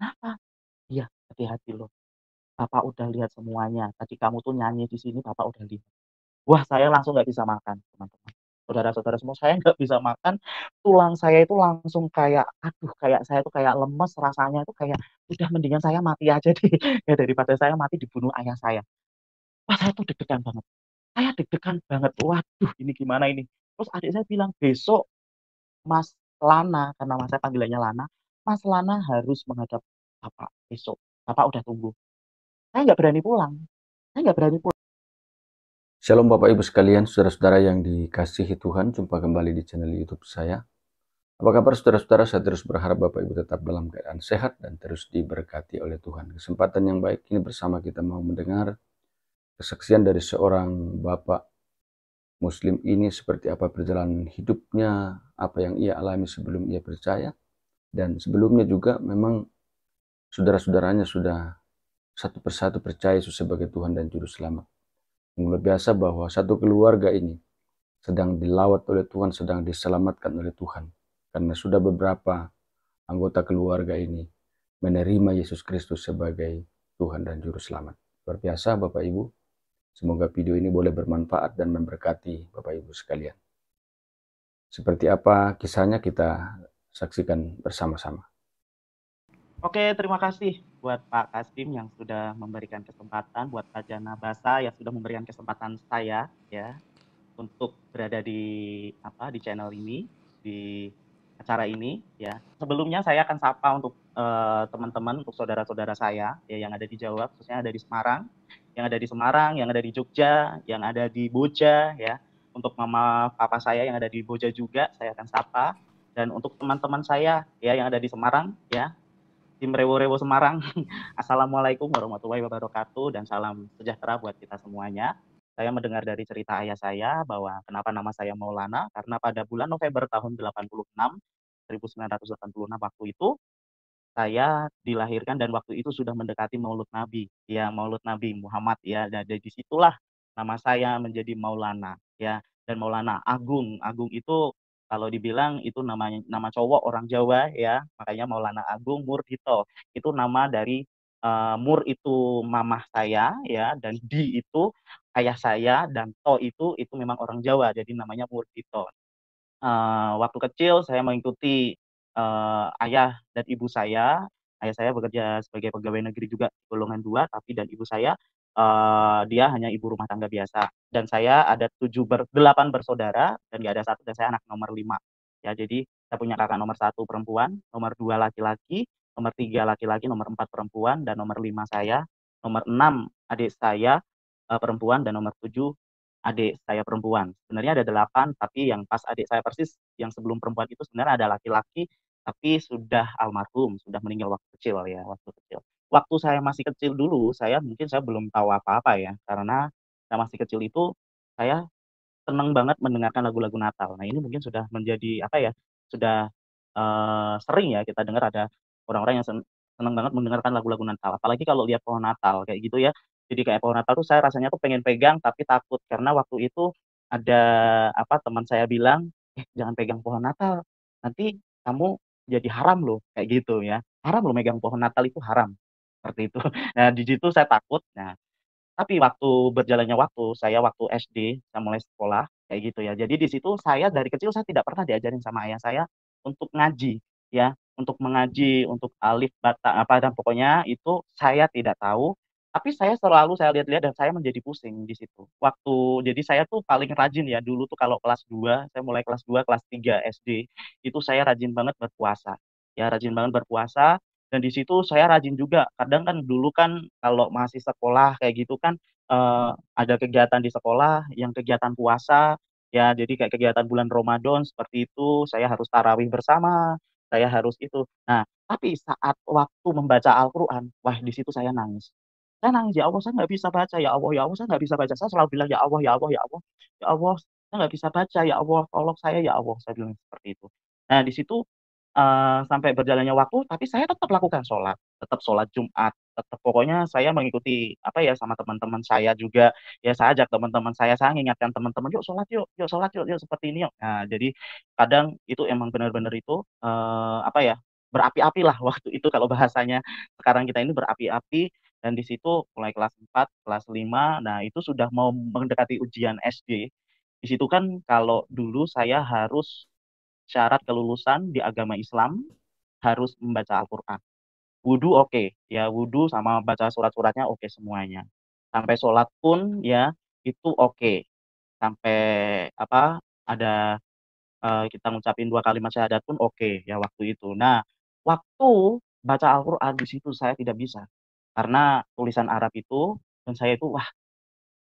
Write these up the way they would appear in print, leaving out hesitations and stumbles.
"Kenapa?" "Iya, hati-hati loh, Bapak udah lihat semuanya. Tadi kamu tuh nyanyi di sini Bapak udah lihat." Wah, saya langsung nggak bisa makan, teman-teman. Saudara-saudara semua, saya nggak bisa makan, tulang saya itu langsung kayak, aduh, kayak saya tuh kayak lemes, rasanya itu kayak, udah mendingan saya mati aja deh, ya daripada saya mati dibunuh ayah saya. Wah, saya tuh deg-degan banget. Saya deg-degan banget, waduh ini gimana ini? Terus adik saya bilang, "Besok Mas Lana," karena Mas saya panggilannya Lana, "Mas Lana harus menghadap Bapak besok. Bapak udah tunggu." Saya nggak berani pulang. Saya nggak berani pulang. Shalom Bapak Ibu sekalian, saudara-saudara yang dikasihi Tuhan, jumpa kembali di channel YouTube saya. Apa kabar saudara-saudara? Saya terus berharap Bapak Ibu tetap dalam keadaan sehat dan terus diberkati oleh Tuhan. Kesempatan yang baik ini bersama kita mau mendengar kesaksian dari seorang Bapak Muslim ini seperti apa perjalanan hidupnya, apa yang ia alami sebelum ia percaya, dan sebelumnya juga memang saudara-saudaranya sudah satu persatu percaya Yesus sebagai Tuhan dan Juru Selamat. Luar biasa bahwa satu keluarga ini sedang dilawat oleh Tuhan, sedang diselamatkan oleh Tuhan. Karena sudah beberapa anggota keluarga ini menerima Yesus Kristus sebagai Tuhan dan Juru Selamat. Luar biasa Bapak Ibu, semoga video ini boleh bermanfaat dan memberkati Bapak Ibu sekalian. Seperti apa kisahnya kita saksikan bersama-sama. Oke, terima kasih buat Pak Kasim yang sudah memberikan kesempatan, buat Kak Jana Basa yang sudah memberikan kesempatan saya ya untuk berada di channel ini, di acara ini ya. Sebelumnya saya akan sapa untuk teman-teman, untuk saudara-saudara saya ya yang ada di Jawa, khususnya ada di Semarang, yang ada di Semarang, yang ada di Jogja, yang ada di Boja ya. Untuk mama papa saya yang ada di Boja juga saya akan sapa, dan untuk teman-teman saya ya yang ada di Semarang ya, tim Rewo-Rewo Semarang. Assalamualaikum warahmatullahi wabarakatuh dan salam sejahtera buat kita semuanya. Saya mendengar dari cerita ayah saya bahwa kenapa nama saya Maulana, karena pada bulan November tahun 86, 1986 waktu itu, saya dilahirkan dan waktu itu sudah mendekati Maulud Nabi, ya Maulud Nabi Muhammad ya. Dan dari situlah nama saya menjadi Maulana ya. Dan Maulana Agung, Agung itu kalau dibilang itu namanya nama cowok orang Jawa ya, makanya Maulana Agung Murdito. Itu nama dari Mur itu mamah saya ya, dan Di itu ayah saya, dan To itu memang orang Jawa, jadi namanya Murdito. Waktu kecil saya mengikuti ayah dan ibu saya. Ayah saya bekerja sebagai pegawai negeri juga golongan 2, tapi dan ibu saya dia hanya ibu rumah tangga biasa. Dan saya ada 8 bersaudara dan nggak ada satu, dan saya anak nomor 5. Ya, jadi saya punya kakak nomor 1 perempuan, nomor 2 laki-laki, nomor 3 laki-laki, nomor 4 perempuan, dan nomor 5 saya, nomor 6 adik saya perempuan, dan nomor 7 adik saya perempuan. Sebenarnya ada 8, tapi yang pas adik saya persis yang sebelum perempuan itu sebenarnya ada laki-laki, tapi sudah almarhum, sudah meninggal waktu kecil ya, waktu kecil. Waktu saya masih kecil dulu, saya belum tahu apa-apa ya, karena saya masih kecil itu saya senang banget mendengarkan lagu-lagu Natal. Nah, ini mungkin sudah menjadi apa ya, sudah sering ya kita dengar ada orang-orang yang senang banget mendengarkan lagu-lagu Natal. Apalagi kalau lihat pohon Natal kayak gitu ya. Jadi kayak pohon Natal tuh saya rasanya tuh pengen pegang tapi takut, karena waktu itu ada teman saya bilang, jangan pegang pohon Natal. Nanti kamu jadi haram loh," kayak gitu ya. "Haram loh megang pohon Natal itu haram." Seperti itu. Nah, di situ saya takut. Nah, tapi waktu berjalannya waktu, saya waktu SD, saya mulai sekolah, kayak gitu ya. Jadi di situ saya dari kecil saya tidak pernah diajarin sama ayah saya untuk ngaji, ya, untuk mengaji, untuk alif, bata, apa, dan pokoknya itu saya tidak tahu, tapi saya lihat-lihat dan saya menjadi pusing di situ. Jadi saya tuh paling rajin ya, dulu tuh kalau kelas 2, saya mulai kelas 2, kelas 3 SD, itu saya rajin banget berpuasa. Ya, rajin banget berpuasa, dan di situ saya rajin juga. Kadang kan dulu kan kalau masih sekolah kayak gitu kan, ada kegiatan di sekolah yang kegiatan puasa, ya jadi kayak kegiatan bulan Ramadan seperti itu, saya harus tarawih bersama, saya harus itu. Nah, tapi saat waktu membaca Al-Qur'an, wah di situ saya nangis. Saya nangis, "Ya Allah, saya nggak bisa baca, ya Allah, ya Allah, saya nggak bisa baca." Saya selalu bilang, "Ya Allah, ya Allah, ya Allah, ya Allah, saya nggak bisa baca, ya Allah, tolong saya ya Allah." Saya bilang seperti itu. Nah, di situ sampai berjalannya waktu, tapi saya tetap lakukan sholat, tetap sholat Jumat, tetap pokoknya saya mengikuti, apa ya, sama teman-teman saya juga, ya saya ajak teman-teman saya ngingatkan teman-teman, "Yuk sholat yuk sholat yuk yuk, seperti ini yuk." Nah, jadi kadang itu emang benar-benar itu, apa ya, berapi-api lah waktu itu kalau bahasanya sekarang kita ini berapi-api. Dan di situ mulai kelas 4, kelas 5, nah itu sudah mau mendekati ujian SD. Di situ kan kalau dulu saya harus syarat kelulusan di agama Islam harus membaca Al-Quran. Wudhu oke, ya wudhu sama baca surat-suratnya oke semuanya. Sampai sholat pun ya itu oke. Sampai apa ada kita ngucapin 2 kalimat syahadat pun oke ya waktu itu. Nah, waktu baca Al-Quran di situ saya tidak bisa karena tulisan Arab itu dan saya itu wah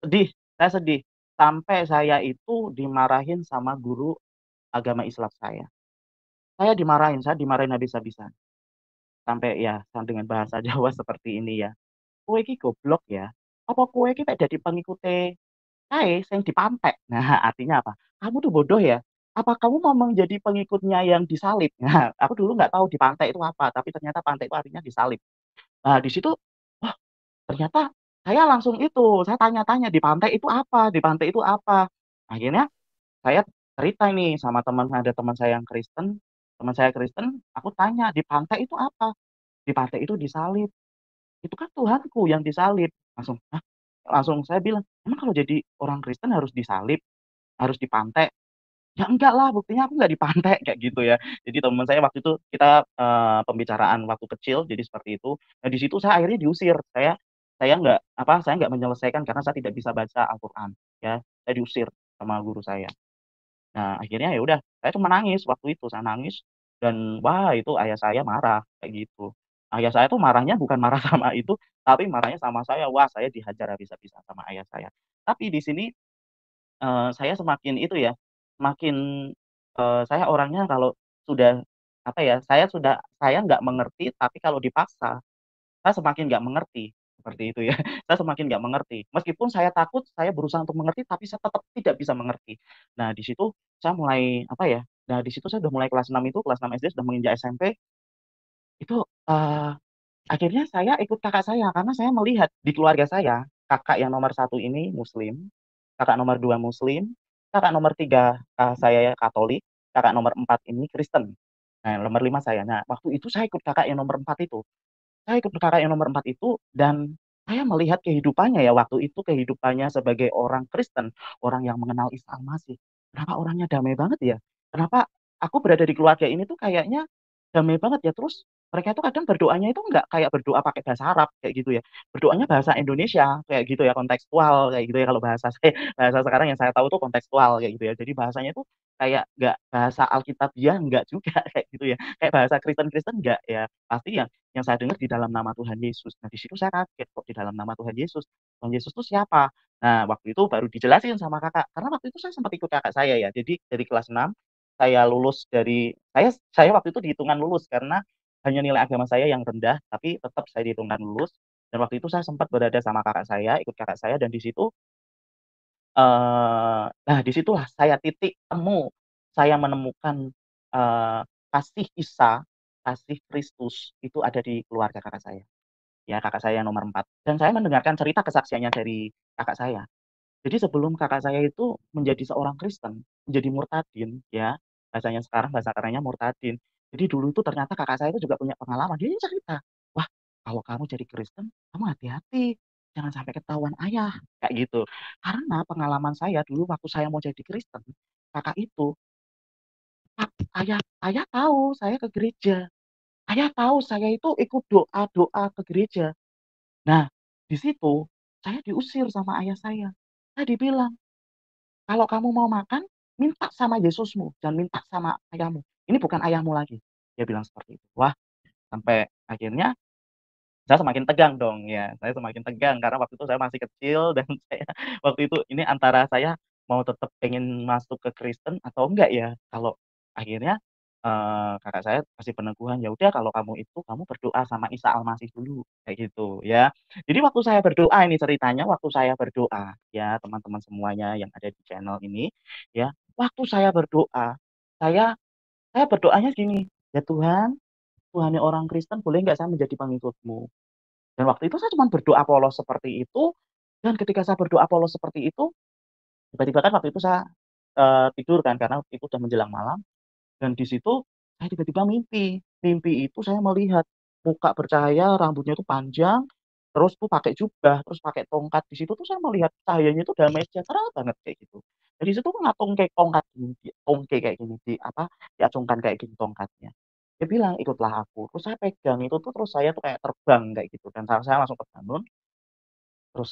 sedih, saya sedih sampai saya itu dimarahin sama guru agama Islam saya. Saya dimarahin habis-habisan. Sampai ya dengan bahasa Jawa seperti ini ya. Kowe iki goblok ya. Apa kowe iki mek dadi pengikute kae sing dipantek. Nah, artinya apa? Kamu tuh bodoh ya. Apa kamu mau menjadi pengikutnya yang disalib? Nah, aku dulu nggak tahu dipantek itu apa, tapi ternyata pantek itu artinya disalib. Nah, di situ, wah ternyata saya langsung itu, saya tanya-tanya dipantek itu apa? Dipantek itu apa? Akhirnya saya cerita ini sama teman, ada teman saya yang Kristen, teman saya Kristen, aku tanya dipantek itu apa? Dipantek itu disalib. Itu kan Tuhanku yang disalib. Langsung, hah? Langsung saya bilang, emang kalau jadi orang Kristen harus disalib, harus dipantek? Ya enggak lah, buktinya aku nggak dipantek kayak gitu ya. Jadi teman saya waktu itu kita pembicaraan waktu kecil, jadi seperti itu. Nah di situ saya akhirnya diusir. Saya nggak menyelesaikan karena saya tidak bisa baca Al-Quran. Ya, saya diusir sama guru saya. Nah, akhirnya ya udah, saya cuma nangis waktu itu, saya nangis dan wah itu ayah saya marah kayak gitu. Ayah saya tuh marahnya bukan marah sama itu, tapi marahnya sama saya. Wah, saya dihajar habis-habisan sama ayah saya. Tapi di sini saya semakin itu ya, semakin saya orangnya kalau sudah apa ya, saya nggak mengerti, tapi kalau dipaksa saya semakin nggak mengerti, seperti itu ya. Saya semakin nggak mengerti. Meskipun saya takut, saya berusaha untuk mengerti, tapi saya tetap tidak bisa mengerti. Nah, di situ saya mulai, apa ya, nah di situ saya udah mulai kelas 6 itu, kelas 6 SD sudah menginjak SMP, itu, akhirnya saya ikut kakak saya, karena saya melihat di keluarga saya, kakak yang nomor satu ini Muslim, kakak nomor 2 Muslim, kakak nomor 3 saya Katolik, kakak nomor 4 ini Kristen. Nah, nomor 5 saya. Nah, waktu itu saya ikut kakak yang nomor 4 itu. Saya ikut kakak yang nomor 4 itu dan saya melihat kehidupannya ya waktu itu kehidupannya sebagai orang Kristen, orang yang mengenal Isa Al-Masih. Kenapa orangnya damai banget ya? Kenapa aku berada di keluarga ini tuh kayaknya damai banget ya? Terus mereka itu kadang berdoanya itu nggak kayak berdoa pakai bahasa Arab kayak gitu ya. Berdoanya bahasa Indonesia kayak gitu ya, kontekstual kayak gitu ya kalau bahasa saya, bahasa sekarang yang saya tahu tuh kontekstual kayak gitu ya. Jadi bahasanya itu kayak nggak bahasa Alkitabiah nggak juga kayak gitu ya. Kayak bahasa Kristen-Kristen nggak ya. Pasti yang saya dengar di dalam nama Tuhan Yesus. Nah, di situ saya kaget kok di dalam nama Tuhan Yesus. Tuhan Yesus itu siapa? Nah, waktu itu baru dijelasin sama kakak. Karena waktu itu saya sempat ikut kakak saya ya. Jadi dari kelas 6 saya lulus saya waktu itu dihitungan lulus karena hanya nilai agama saya yang rendah, tapi tetap saya dihitungkan lulus. Dan waktu itu saya sempat berada sama kakak saya, ikut kakak saya dan di situ nah disitulah saya titik temu, saya menemukan, kasih Isa, kasih Kristus itu ada di keluarga kakak saya. Ya kakak saya yang nomor 4 dan saya mendengarkan cerita kesaksiannya dari kakak saya. Jadi sebelum kakak saya itu menjadi seorang Kristen, menjadi murtadin ya, bahasa kerennya murtadin. Jadi dulu itu ternyata kakak saya itu juga punya pengalaman, dia cerita, "Wah, kalau kamu jadi Kristen, kamu hati-hati, jangan sampai ketahuan ayah," kayak gitu. Karena pengalaman saya dulu waktu saya mau jadi Kristen, kakak itu, ayah ayah tahu saya ke gereja, ayah tahu saya itu ikut doa-doa ke gereja. Nah, di situ saya diusir sama ayah saya. Saya dibilang, "Kalau kamu mau makan, minta sama Yesusmu, jangan minta sama ayahmu. Ini bukan ayahmu lagi." Dia bilang seperti itu. Wah, sampai akhirnya saya semakin tegang dong ya, saya semakin tegang karena waktu itu saya masih kecil dan saya waktu itu ini antara saya mau tetap pengen masuk ke Kristen atau enggak ya. Kalau akhirnya, kakak saya kasih peneguhan, "Ya udah kalau kamu itu kamu berdoa sama Isa Al-Masih dulu," kayak gitu ya. Jadi waktu saya berdoa ini ceritanya waktu saya berdoa ya teman-teman semuanya yang ada di channel ini ya, waktu saya berdoa, saya saya berdoanya gini, "Ya Tuhan, Tuhannya orang Kristen boleh nggak saya menjadi pengikut-Mu?" Dan waktu itu saya cuma berdoa polos seperti itu, dan ketika saya berdoa polos seperti itu, tiba-tiba kan waktu itu saya, tidur kan karena itu udah menjelang malam, dan di situ saya tiba-tiba mimpi. mimpi itu saya melihat muka bercahaya, rambutnya itu panjang, terus tuh pakai jubah, terus pakai tongkat. Di situ tuh saya melihat cahayanya itu damai sejahtera banget kayak gitu. Dari situ tuh ngatung kayak tongkat gini, tongke kayak gini, diacungkan kayak gini tongkatnya. Dia bilang, "Ikutlah aku." Terus saya pegang itu tuh, terus saya tuh kayak terbang kayak gitu, dan saya langsung terbangun. Terus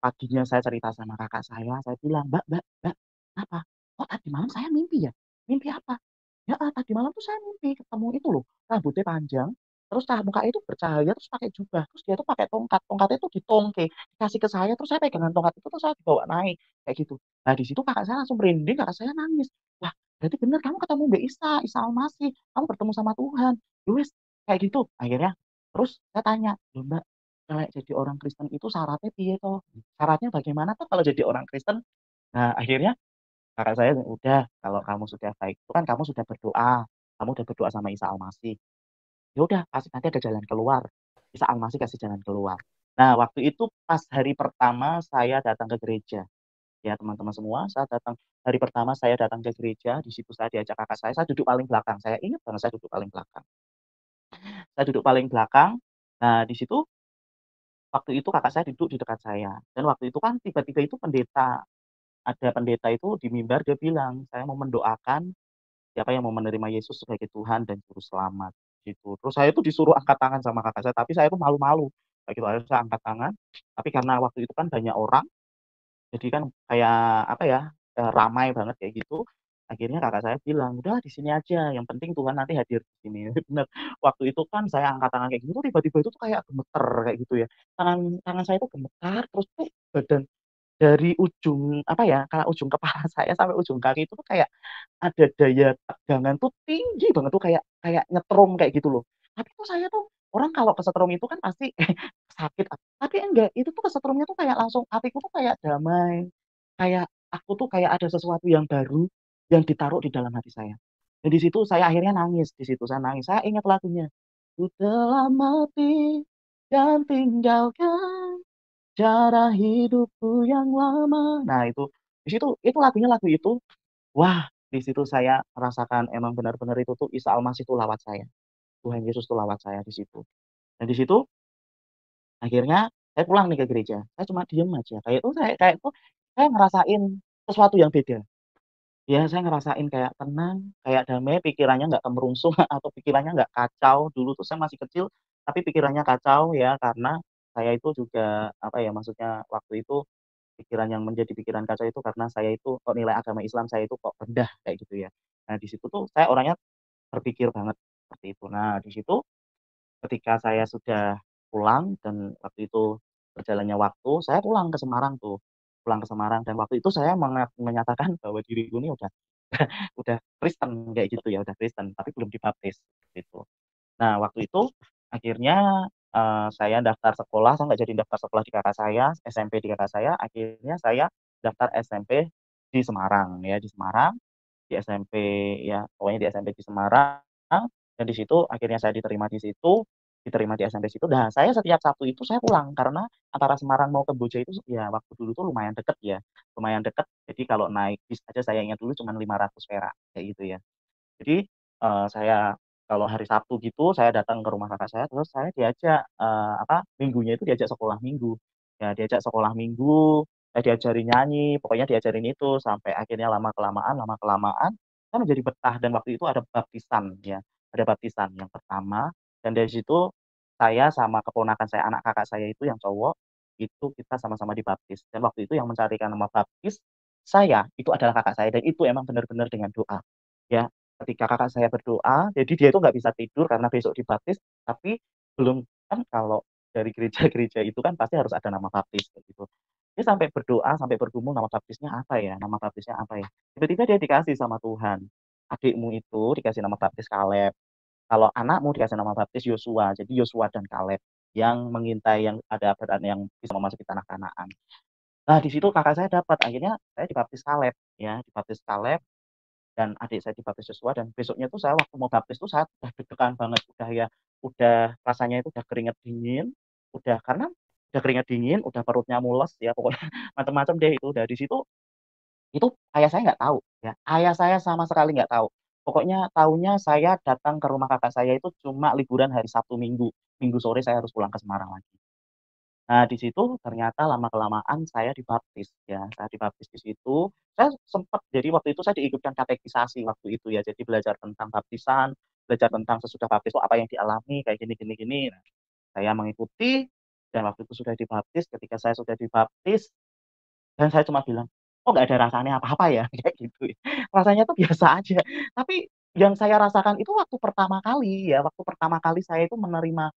paginya saya cerita sama kakak saya bilang, "Mbak Mbak Mbak, apa? Oh tadi malam saya mimpi ya? Mimpi apa?" "Ya, tadi malam tuh saya mimpi ketemu itu loh, rambutnya panjang, terus muka itu bercahaya, terus pakai jubah, terus dia tuh pakai tongkat, tongkatnya itu ditongke, dikasih ke saya, terus saya pegangan tongkat itu, terus saya dibawa naik." Kayak gitu. Nah di situ kakak saya langsung merinding, kakak saya nangis. "Wah, berarti bener kamu ketemu Mbak Isa, Isa Al-Masih, kamu bertemu sama Tuhan." Ya wis, kayak gitu. Akhirnya terus saya tanya, "Loh Mbak, kalau jadi orang Kristen itu syaratnya piye toh? Syaratnya bagaimana toh kalau jadi orang Kristen?" Nah, akhirnya kakak saya, "Udah, kalau kamu sudah baik itu kan kamu sudah berdoa, kamu udah berdoa sama Isa Al-Masih. Ya udah, pasti nanti ada jalan keluar. Isa Al-Masih kasih jalan keluar." Nah, waktu itu pas hari pertama saya datang ke gereja, ya teman-teman semua, hari pertama saya datang ke gereja, di situ saya diajak kakak saya duduk paling belakang. Saya ingat banget saya duduk paling belakang. Saya duduk paling belakang, nah di situ waktu itu kakak saya duduk di dekat saya, dan waktu itu kan tiba-tiba itu ada pendeta itu di mimbar dia bilang, "Saya mau mendoakan siapa yang mau menerima Yesus sebagai Tuhan dan juru selamat." Gitu. Terus saya tuh disuruh angkat tangan sama kakak saya, tapi saya tuh malu-malu. Kayak gitu, akhirnya saya angkat tangan, tapi karena waktu itu kan banyak orang, jadi kan kayak apa ya, ramai banget kayak gitu, akhirnya kakak saya bilang, "Udah di sini aja, yang penting Tuhan nanti hadir di sini." Bener, waktu itu kan saya angkat tangan kayak gitu, tiba-tiba itu tuh kayak gemeter kayak gitu ya. Tangan tangan saya tuh gemetar, terus tuh badan dari ujung apa ya, ujung kepala saya sampai ujung kaki itu tuh kayak ada daya tegangan tuh tinggi banget tuh kayak kayak nyetrum kayak gitu loh. Tapi tuh saya tuh orang kalau kesetrum itu kan pasti sakit, tapi enggak, itu tuh kesetrumnya tuh kayak langsung hatiku tuh kayak damai, kayak aku tuh kayak ada sesuatu yang baru yang ditaruh di dalam hati saya. Dan di situ saya akhirnya nangis, di situ saya nangis, saya ingat lagunya, "Ku telah mati dan tinggalkan cara hidupku yang lama." Nah di situ itu lagunya lagu itu, wah di situ saya merasakan emang benar-benar itu tuh Isa Al-Masih tuh lawat saya, Tuhan Yesus tuh lawat saya di situ. Dan di situ akhirnya saya pulang nih ke gereja, saya cuma diem aja, kayak itu saya ngerasain sesuatu yang beda. Ya saya ngerasain kayak tenang, kayak damai, pikirannya nggak kemerungsung atau pikirannya nggak kacau. Dulu tuh saya masih kecil, tapi pikirannya kacau ya karena saya itu juga, apa ya, maksudnya waktu itu pikiran yang menjadi pikiran kacau itu karena saya itu kok nilai agama Islam saya itu kok rendah kayak gitu ya. Nah di situ tuh saya orangnya berpikir banget seperti itu. Nah di situ ketika saya sudah pulang dan waktu itu berjalannya waktu, saya pulang ke Semarang tuh, pulang ke Semarang dan waktu itu saya menyatakan bahwa diriku ini udah udah Kristen kayak gitu ya, udah Kristen, tapi belum dibaptis, gitu. Nah, waktu itu akhirnya, saya daftar sekolah, saya nggak jadi daftar sekolah di kakak saya, SMP di kakak saya, akhirnya saya daftar SMP di Semarang ya, di Semarang, di SMP ya, pokoknya di SMP di Semarang, dan di situ akhirnya saya diterima di SMP situ. Nah, saya setiap Sabtu itu saya pulang karena antara Semarang mau ke Boja itu ya waktu dulu tuh lumayan deket ya, lumayan deket. Jadi kalau naik bis aja saya ingat dulu cuman 500 perak, kayak gitu ya. Jadi, saya kalau hari Sabtu gitu, saya datang ke rumah kakak saya, terus saya diajak, minggunya itu diajak sekolah minggu. Ya diajak sekolah minggu, saya diajarin nyanyi, pokoknya diajarin itu, sampai akhirnya lama-kelamaan, saya menjadi betah dan waktu itu ada baptisan ya, ada baptisan yang pertama, dan dari situ saya sama keponakan saya, anak kakak saya itu yang cowok, itu kita sama-sama dibaptis. Dan waktu itu yang mencarikan nama baptis saya, itu adalah kakak saya, dan itu emang benar-benar dengan doa. Ya, ketika kakak saya berdoa, jadi dia itu nggak bisa tidur karena besok dibaptis, tapi belum kan kalau dari gereja-gereja itu kan pasti harus ada nama baptis, kayak gitu. Dia sampai berdoa, sampai bergumul, "Nama baptisnya apa ya nama baptisnya apa ya?" Tiba-tiba dia dikasih sama Tuhan, "Adikmu itu dikasih nama baptis Kaleb, kalau anakmu dikasih nama baptis Yosua." Jadi Yosua dan Kaleb yang mengintai yang ada peran yang bisa memasuki tanah Kanaan. Nah, di situ kakak saya dapat, akhirnya saya dibaptis Kaleb, ya, dibaptis Kaleb dan adik saya dibaptis Joshua dan besoknya tuh saya waktu mau baptis tuh saya udah deg-degan banget, udah rasanya itu udah keringat dingin, karena udah keringat dingin, udah perutnya mules ya pokoknya macam-macam deh itu. Dari situ itu ayah saya nggak tahu ya, ayah saya sama sekali nggak tahu. Pokoknya tahunya saya datang ke rumah kakak saya itu cuma liburan hari Sabtu Minggu. Minggu sore saya harus pulang ke Semarang lagi. Nah, di situ ternyata lama-kelamaan saya dibaptis ya, saya dibaptis di situ. Saya sempat jadi waktu itu saya diikutkan katekisasi waktu itu ya, jadi belajar tentang baptisan, belajar tentang sesudah baptis itu apa yang dialami, kayak gini gini gini. Nah, saya mengikuti dan waktu itu sudah dibaptis, ketika saya sudah dibaptis dan saya cuma bilang, "Kok nggak ada rasanya apa-apa ya?" Kayak gitu ya. Rasanya tuh biasa aja. Tapi yang saya rasakan itu waktu pertama kali ya, waktu pertama kali saya itu menerima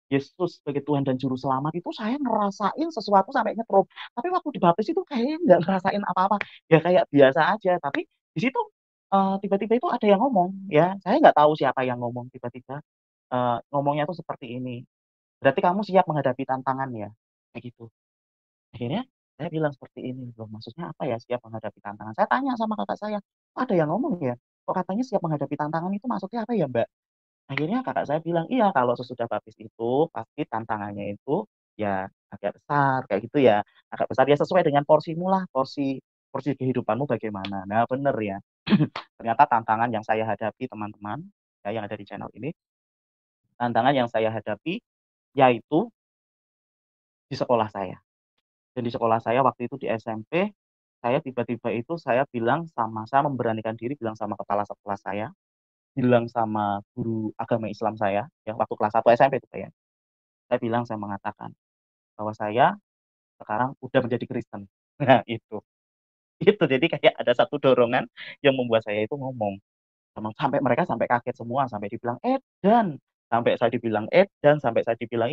Yesus sebagai Tuhan dan Juru Selamat itu saya ngerasain sesuatu sampai nyetrum. Tapi waktu dibaptis itu kayaknya nggak ngerasain apa-apa, ya kayak biasa aja. Tapi di situ, tiba-tiba itu ada yang ngomong ya, saya nggak tahu siapa yang ngomong tiba-tiba, ngomongnya tuh seperti ini, "Berarti kamu siap menghadapi tantangan ya?" Kayak gitu. Akhirnya saya bilang seperti ini, "Loh maksudnya apa ya siap menghadapi tantangan?" Saya tanya sama kakak saya, "Kok ada yang ngomong ya? Kok katanya siap menghadapi tantangan itu maksudnya apa ya, Mbak?" Akhirnya kakak saya bilang, "Iya kalau sesudah baptis itu pasti tantangannya itu ya agak besar," kayak gitu ya, "agak besar ya sesuai dengan porsimu lah, porsi porsi kehidupanmu bagaimana." Nah bener ya, ternyata tantangan yang saya hadapi teman-teman, ya yang ada di channel ini, tantangan yang saya hadapi yaitu di sekolah saya. Dan di sekolah saya waktu itu di SMP, saya tiba-tiba itu saya memberanikan diri bilang sama kepala sekolah saya, bilang sama guru agama Islam saya, ya waktu kelas 1 SMP itu ya. Saya bilang, saya mengatakan bahwa saya sekarang udah menjadi Kristen. Nah itu. Itu jadi kayak ada satu dorongan yang membuat saya itu ngomong. Sampai mereka sampai kaget semua, sampai dibilang, "Edan!" Sampai saya dibilang,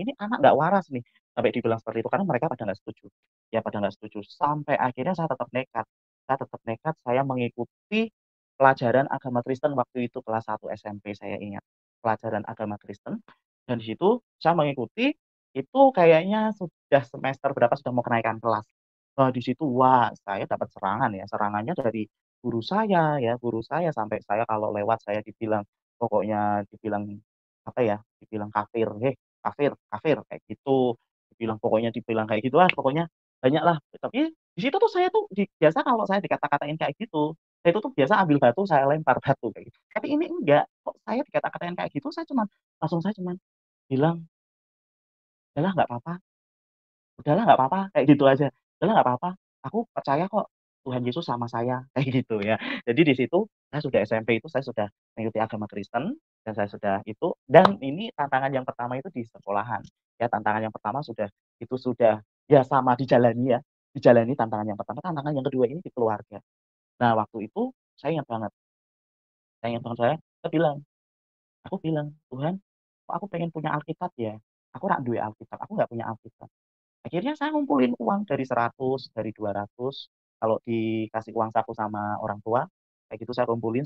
"Ini anak nggak waras nih." Sampai dibilang seperti itu, karena mereka pada nggak setuju. Ya pada nggak setuju. Sampai akhirnya saya tetap nekat. Saya tetap nekat, saya mengikuti pelajaran agama Kristen waktu itu kelas 1 SMP saya ingat. Pelajaran agama Kristen, dan di situ saya mengikuti, itu kayaknya sudah semester berapa, sudah mau kenaikan kelas. Di situ, wah saya dapat serangan ya, serangannya dari guru saya ya, guru saya sampai saya kalau lewat saya dibilang, pokoknya dibilang, apa ya, dibilang kafir, "Heh, kafir kafir," kayak gitu. Dibilang kayak gitu, ah, pokoknya banyaklah. Tapi di situ tuh saya tuh biasa kalau saya dikata-katain kayak gitu, saya itu tuh biasa ambil batu, saya lempar batu kayak gitu. Tapi ini enggak, kok saya dikata-katain kayak gitu, saya cuman bilang, "Udahlah nggak apa-apa. Udahlah nggak apa-apa," kayak gitu aja. "Udahlah nggak apa-apa, aku percaya kok Tuhan Yesus sama saya," kayak gitu ya. Jadi di situ saya sudah SMP itu saya sudah mengikuti agama Kristen dan saya sudah itu dan ini tantangan yang pertama itu di sekolahan. Ya tantangan yang pertama sudah ya sama dijalani ya, dijalani tantangan yang pertama, tantangan yang kedua ini di keluarga. Nah waktu itu saya ingat banget aku bilang, "Tuhan, kok aku pengen punya Alkitab ya? Aku rak duwe Alkitab, aku nggak punya Alkitab." Akhirnya saya ngumpulin uang dari 100, dari 200, kalau dikasih uang saku sama orang tua, kayak gitu saya kumpulin,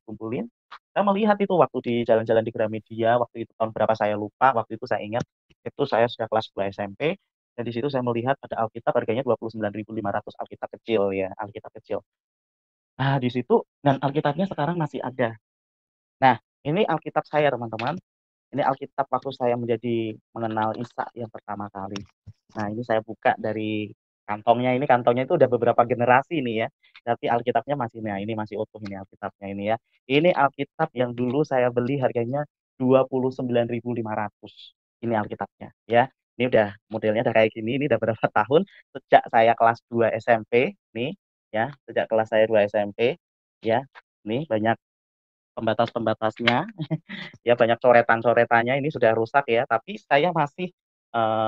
kumpulin. Saya melihat itu waktu di jalan-jalan di Gramedia, waktu itu tahun berapa saya lupa, waktu itu saya ingat, itu saya sudah kelas 2 SMP, dan di situ saya melihat ada Alkitab harganya 29.500 Alkitab kecil ya, Alkitab kecil. Nah di situ dan Alkitabnya sekarang masih ada. Nah, ini Alkitab saya teman-teman. Ini Alkitab waktu saya mengenal Isa yang pertama kali. Nah, ini saya buka dari kantongnya itu udah beberapa generasi nih ya, tapi Alkitabnya masih nah ini masih utuh ini Alkitabnya ini ya. Ini Alkitab yang dulu saya beli harganya 29.500. Ini Alkitabnya ya. Ini udah modelnya udah kayak gini, ini udah berapa tahun, sejak saya kelas 2 SMP nih ya, sejak kelas saya 2 SMP ya. Nih banyak pembatas-pembatasnya. Ya banyak coretan-coretannya ini sudah rusak ya, tapi saya masih,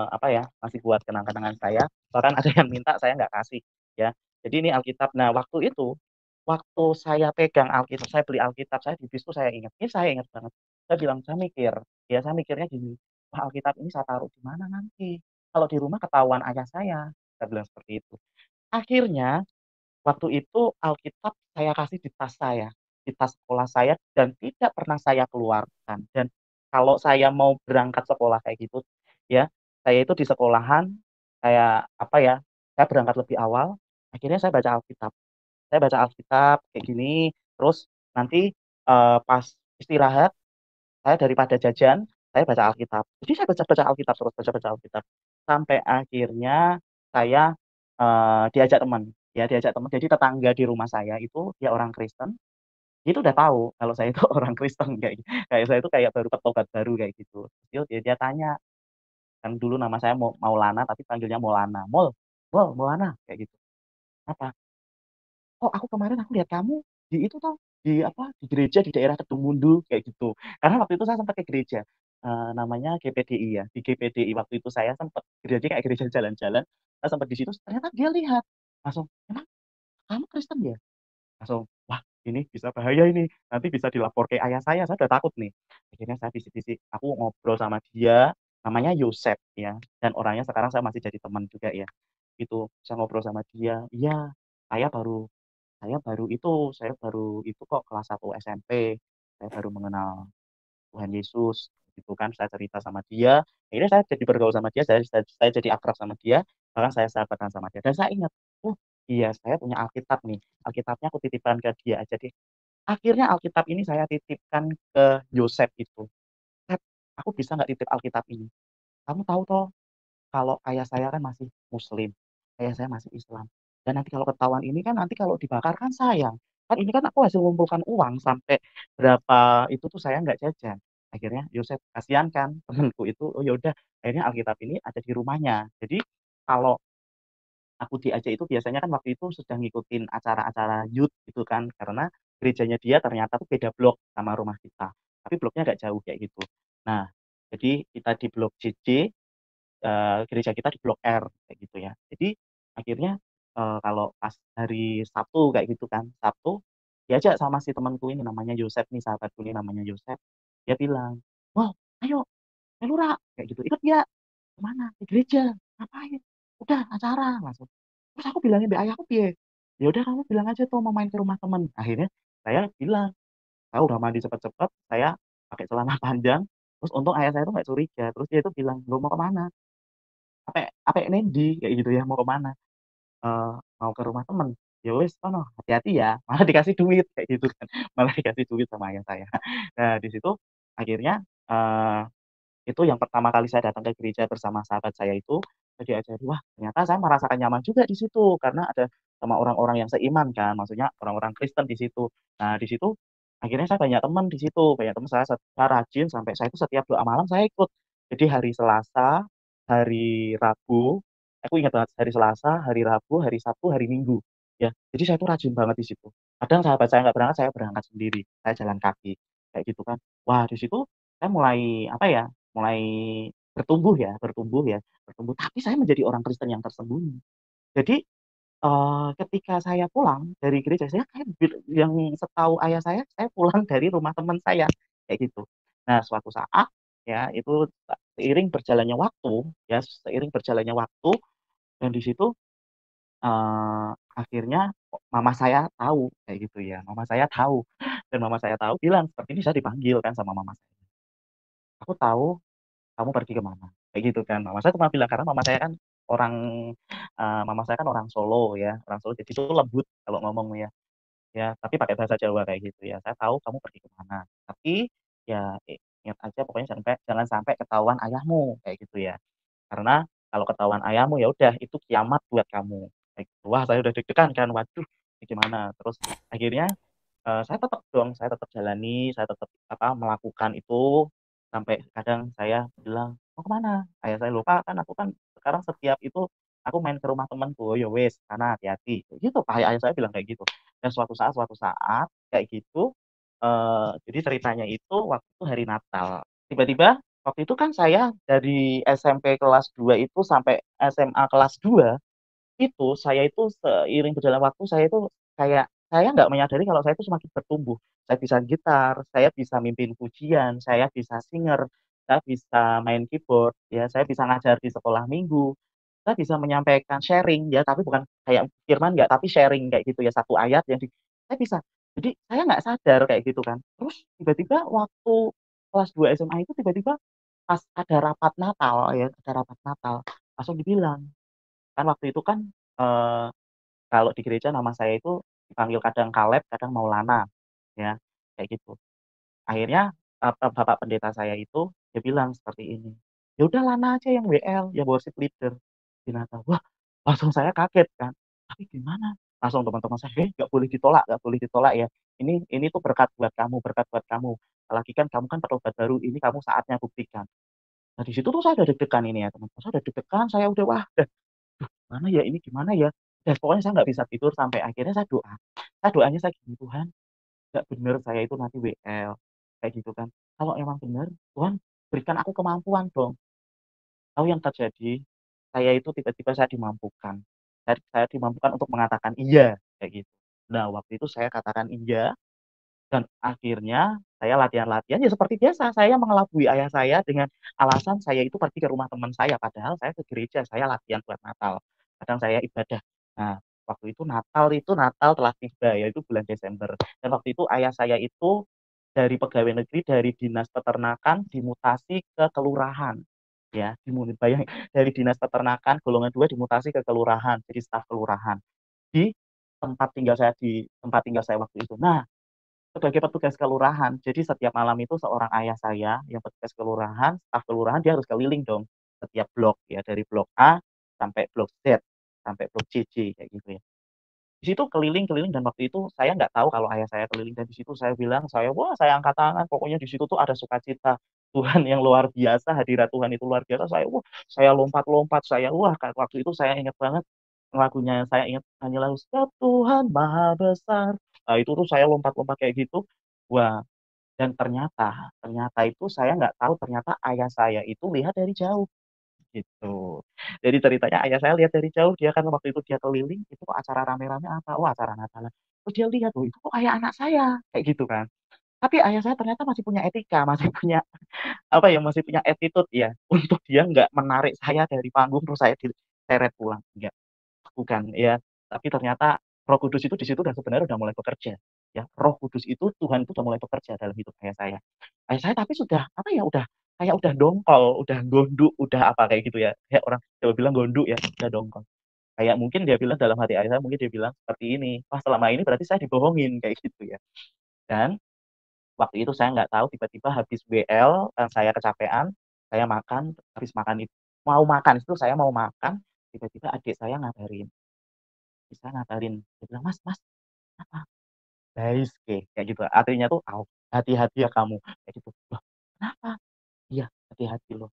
apa ya, masih buat kenang-kenangan saya, bahkan ada yang minta saya nggak kasih, ya. Jadi ini Alkitab. Nah waktu itu, waktu saya pegang Alkitab, saya beli Alkitab, saya di bis tuh saya ingat banget. Saya mikirnya gini, "Wah Alkitab ini saya taruh di mana nanti? Kalau di rumah ketahuan ayah saya bilang seperti itu. Akhirnya waktu itu Alkitab saya kasih di tas saya, di tas sekolah saya dan tidak pernah saya keluarkan. Dan kalau saya mau berangkat sekolah kayak gitu ya, saya itu di sekolahan, apa ya, saya berangkat lebih awal, akhirnya saya baca Alkitab. Saya baca Alkitab kayak gini, terus nanti, pas istirahat, saya daripada jajan, saya baca Alkitab. Jadi saya baca-baca Alkitab terus, baca-baca Alkitab. Sampai akhirnya saya, diajak teman, ya diajak teman. Jadi tetangga di rumah saya itu dia orang Kristen, Dia itu udah tahu kalau saya itu orang Kristen kayak saya itu kayak baru bertobat baru kayak gitu. Dia tanya, kan dulu nama saya Maulana tapi panggilnya Maulana, Maulana," kayak gitu. "Apa?" "Oh, aku kemarin aku lihat kamu di itu toh, di apa, di gereja di daerah Kedungmundu," kayak gitu. Karena waktu itu saya sempat ke gereja, namanya GPDI ya. Di GPDI waktu itu saya sempat gereja kayak gereja jalan-jalan, saya sempat di situ ternyata dia lihat, langsung, "Emang kamu Kristen ya?" Langsung, "Wah, ini bisa bahaya ini, nanti bisa dilapor ke ayah saya udah takut nih." Akhirnya saya bisik-bisik, aku ngobrol sama dia, namanya Yosep ya, dan orangnya sekarang saya masih jadi teman juga ya, gitu. Saya ngobrol sama dia, "Iya, saya baru saya baru itu kok kelas 1 SMP, saya baru mengenal Tuhan Yesus," gitu kan. Saya cerita sama dia, akhirnya saya jadi bergaul sama dia, saya jadi akrab sama dia, bahkan saya sahabatan sama dia. Dan saya ingat, "Oh, iya saya punya Alkitab nih, Alkitabnya aku titipkan ke dia aja deh." Akhirnya Alkitab ini saya titipkan ke Yosep itu, "Sep, aku bisa nggak titip Alkitab ini? Kamu tahu toh kalau ayah saya kan masih muslim, ayah saya masih Islam, dan nanti kalau ketahuan ini kan nanti kalau dibakar kan sayang, kan ini kan aku hasil mengumpulkan uang sampai berapa itu tuh saya nggak jajan." Akhirnya Yosef kasihan kan temenku itu, oh ya udah akhirnya Alkitab ini ada di rumahnya. Jadi kalau aku diajak itu biasanya kan waktu itu sedang ngikutin acara-acara youth gitu kan, karena gerejanya dia ternyata tuh beda blok sama rumah kita, tapi bloknya agak jauh kayak gitu. Nah, jadi kita di blok JJ, gereja kita di blok R kayak gitu ya. Jadi akhirnya, kalau pas hari Sabtu kayak gitu kan, Sabtu diajak sama si temenku ini namanya Yosep nih, sahabatku ini namanya Yosep, dia bilang, "Wow, ayo Melura," kayak gitu, "ikut nggak?" "Ke mana?" "Ke gereja." "Ngapain?" "Udah acara," langsung. Terus aku bilangin mbek ayahku piye, "Ya udah kamu bilang aja tuh mau main ke rumah temen." Akhirnya saya bilang, saya udah mandi cepet-cepet, saya pakai celana panjang, terus untung ayah saya tuh nggak curiga, terus dia itu bilang, "Lho mau ke mana?" "Apek nendi?" Kayak gitu ya, "Mau ke mana?" "Mau ke rumah temen." "Ya wis sono, hati-hati ya." Malah dikasih duit kayak gitu kan, malah dikasih duit sama ayah saya. Nah di situ akhirnya, itu yang pertama kali saya datang ke gereja bersama sahabat saya itu, saya diajari, wah ternyata saya merasakan nyaman juga di situ, karena ada sama orang-orang yang seiman kan, maksudnya orang-orang Kristen di situ. Nah di situ, akhirnya saya banyak teman di situ, banyak teman saya rajin sampai saya itu setiap doa malam saya ikut. Jadi hari Selasa, hari Rabu, aku ingat banget hari Selasa, hari Rabu, hari Sabtu, hari Minggu, ya. Jadi saya tuh rajin banget di situ. Kadang sahabat saya nggak berangkat, saya berangkat sendiri, saya jalan kaki, kayak gitu kan. Wah di situ saya mulai, apa ya, mulai bertumbuh, tapi saya menjadi orang Kristen yang tersembunyi. Jadi, ketika saya pulang dari gereja, saya kayak yang setahu ayah saya pulang dari rumah teman saya, kayak gitu. Nah, suatu saat, ya, itu seiring berjalannya waktu, ya, seiring berjalannya waktu dan di situ, akhirnya mama saya tahu, kayak gitu ya, mama saya tahu dan mama saya tahu bilang seperti ini, saya dipanggil kan sama mama saya, "Aku tahu kamu pergi ke mana?" Kayak gitu kan. Mama saya cuma bilang karena orang, mama saya kan orang Solo ya, orang Solo jadi itu lembut kalau ngomong ya, ya tapi pakai bahasa Jawa kayak gitu ya. "Saya tahu kamu pergi ke mana, tapi ya ingat aja pokoknya jangan sampai ketahuan ayahmu," kayak gitu ya. "Karena kalau ketahuan ayahmu ya udah itu kiamat buat kamu," kayak gitu. Wah saya udah deg-degan kan, waduh ini gimana? Terus akhirnya saya tetap dong, saya tetap jalani, saya tetap, apa, melakukan itu, sampai kadang saya bilang, "Mau ke mana?" Ayah saya, lupa kan aku kan sekarang setiap itu aku main ke rumah temenku." "Oh ya wis, sana hati-hati." Kayak gitu, ayah saya bilang kayak gitu. Dan suatu saat kayak gitu, jadi ceritanya itu waktu itu hari Natal. Tiba-tiba waktu itu kan saya dari SMP kelas 2 itu sampai SMA kelas 2 itu, saya itu seiring berjalannya waktu, saya itu kayak saya nggak menyadari kalau saya itu semakin bertumbuh. Saya bisa gitar, saya bisa mimpin pujian, saya bisa singer, saya bisa main keyboard, ya, saya bisa ngajar di sekolah minggu, saya bisa menyampaikan sharing ya, tapi bukan kayak firman nggak, tapi sharing kayak gitu ya, satu ayat yang saya bisa. Jadi saya nggak sadar kayak gitu kan. Terus tiba-tiba waktu kelas 2 SMA itu tiba-tiba pas ada rapat Natal ya, ada rapat Natal, langsung dibilang, kan waktu itu kan, eee, kalau di gereja nama saya itu dipanggil kadang Kaleb, kadang Maulana, ya, kayak gitu. Akhirnya, bapak pendeta saya itu dia bilang seperti ini, "Ya udah Lana aja yang WL, yang worship leader di Natal." Wah, langsung saya kaget kan, "Tapi gimana?" Langsung teman-teman saya, nggak boleh ditolak, nggak boleh ditolak ya. Ini tuh berkat buat kamu, berkat buat kamu. Apalagi kan kamu kan perobat baru, ini kamu saatnya buktikan. Nah di situ tuh saya udah deg-degan ini ya teman-teman. Saya udah deg-degan, saya udah wah, udah, "Duh, mana ya ini gimana ya?" Dan pokoknya saya nggak bisa tidur sampai akhirnya saya doa. Saya doanya saya gini, Tuhan, nggak bener saya itu nanti WL kayak gitu kan. Kalau emang bener, Tuhan berikan aku kemampuan dong. Tahu yang terjadi, saya itu tiba-tiba saya dimampukan. Saya dimampukan untuk mengatakan iya, kayak gitu. Nah, waktu itu saya katakan iya, dan akhirnya saya latihan-latihan ya seperti biasa, saya mengelabui ayah saya dengan alasan saya itu pergi ke rumah teman saya, padahal saya ke gereja, saya latihan buat Natal. Kadang saya ibadah. Nah, waktu itu Natal telah tiba, yaitu bulan Desember. Dan waktu itu ayah saya itu dari pegawai negeri, dari dinas peternakan dimutasi ke kelurahan. Ya, bayangin dari dinas peternakan golongan 2 dimutasi ke kelurahan, jadi staf kelurahan di tempat tinggal saya waktu itu. Nah, sebagai petugas kelurahan, jadi setiap malam itu seorang ayah saya yang petugas kelurahan, staf kelurahan dia harus keliling dong setiap blok ya, dari blok A sampai blok Z, sampai blok CC kayak gitu ya. Di situ keliling-keliling dan waktu itu saya nggak tahu kalau ayah saya keliling dan di situ saya bilang, wah saya angkat tangan, pokoknya di situ tuh ada sukacita Tuhan yang luar biasa, hadirat Tuhan itu luar biasa. Wah, saya lompat-lompat, wah waktu itu saya ingat banget lagunya, saya ingat hanya lagu Sebab Tuhan Maha Besar. Nah, itu tuh saya lompat-lompat kayak gitu. Wah, dan ternyata, ternyata itu saya nggak tahu ternyata ayah saya itu lihat dari jauh gitu. Jadi ceritanya ayah saya lihat dari jauh, dia kan waktu itu dia keliling, itu kok acara rame-rame apa? Oh, acara Natalan. Terus dia lihat, oh itu kok kayak anak saya, kayak gitu kan. Tapi ayah saya ternyata masih punya etika, masih punya apa ya, masih punya attitude ya, untuk dia nggak menarik saya dari panggung terus saya diseret pulang, enggak. Bukan, ya. Tapi ternyata Roh Kudus itu di situ udah sebenarnya udah mulai bekerja. Ya, Roh Kudus itu Tuhan itu udah mulai bekerja dalam hidup ayah saya. Ayah saya tapi sudah apa ya, udah kayak udah dongkol, udah gondok, udah apa kayak gitu ya. Kayak orang Jawa bilang gondok ya, udah dongkol. Kayak mungkin dia bilang dalam hati ayah saya mungkin dia bilang seperti ini, wah selama ini berarti saya dibohongin kayak gitu ya. Dan waktu itu saya nggak tahu tiba-tiba habis WL, saya kecapean, saya makan, habis makan itu mau makan itu saya mau makan, tiba-tiba adik saya ngabarin. Bisa ngabarin, dia bilang, "Mas Mas, apa?" "Daisuke," kayak gitu. Artinya tuh, hati-hati ya kamu," kayak gitu. "Loh, kenapa?" "Iya, hati-hati loh.